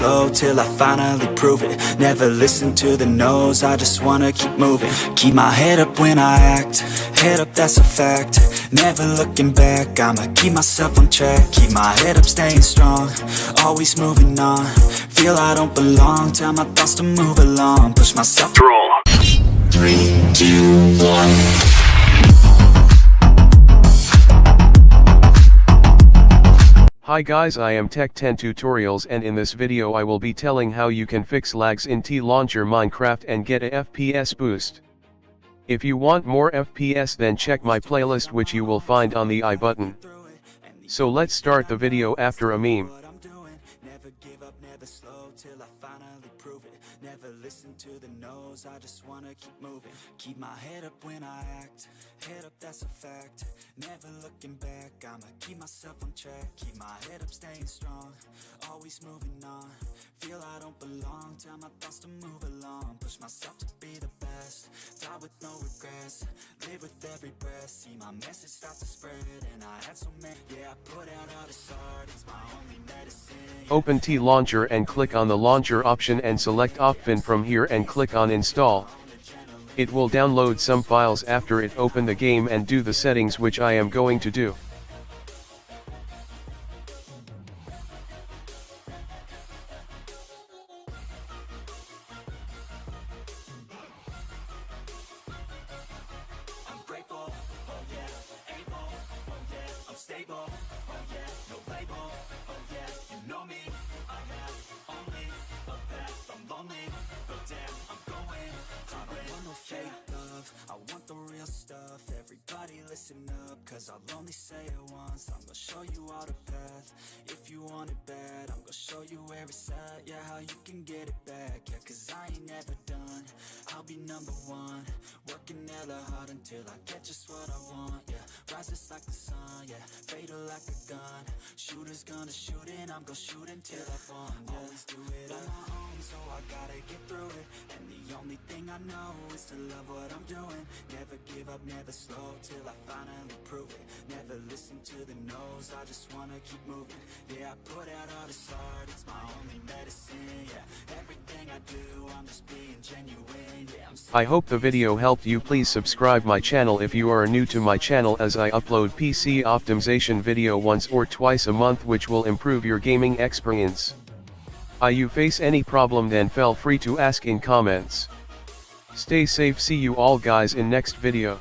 slow till I finally prove it. Never listen to the no's, I just wanna keep moving. Keep my head up when I act, head up, that's a fact. Never looking back, I'ma keep myself on track. Keep my head up, staying strong, always moving on. Feel I don't belong, tell my thoughts to move along. Push myself to roll. 3, 2, 1. Hi guys, I am Tech10 Tutorials, and in this video I will be telling how you can fix lags in Tlauncher Minecraft and get a FPS boost. If you want more FPS, then check my playlist, which you will find on the I button. So let's start the video after a meme. Never listen to the no's, I just wanna keep moving. Keep my head up when I act, head up, that's a fact. Never looking back, I'ma keep myself on track. Keep my head up, staying strong, always moving on. Feel I don't belong, tell my thoughts to move along. Push myself to be the best, die with no regrets. Live with every breath, see my message start to spread. And I had so many, yeah, I put out all this art, it's my only medicine. Open Tlauncher and click on the launcher option and select Opfin from here and click on install. It will download some files after it open the game and do the settings, which I am going to do. I'm grateful, oh yeah, able, oh yeah, I'm stable, oh yeah, no label, oh yeah, you know me, I have only a path, I'm lonely, but damn, I'm going, I don't want no fake love, I want the real stuff. Everybody listen up, cause I'll only say it once. I'm gonna show you all the path, if you want it bad. I'm gonna show you where it's at, yeah, how you can get it back. Yeah, cause I ain't never done, I'll be number one. Working hella hard until I get just what I want, yeah. Rises like the sun, yeah, fatal like a gun. Shooter's gonna shoot and I'm gonna shoot until I fall, yeah. Always do it on my own, so I gotta get through it. And the only thing I know is to love what I'm doing. Never give up, never slow, till I finally prove it. Never listen to the no's, I just wanna keep moving. Yeah, I put out all this art, it's my only medicine, yeah. Everything I do, I'm just being genuine, yeah. I hope the video helped you. Please subscribe my channel if you are new to my channel, as I upload PC optimization video once or twice a month, which will improve your gaming experience. You face any problem, then feel free to ask in comments. Stay safe, see you all guys in next video.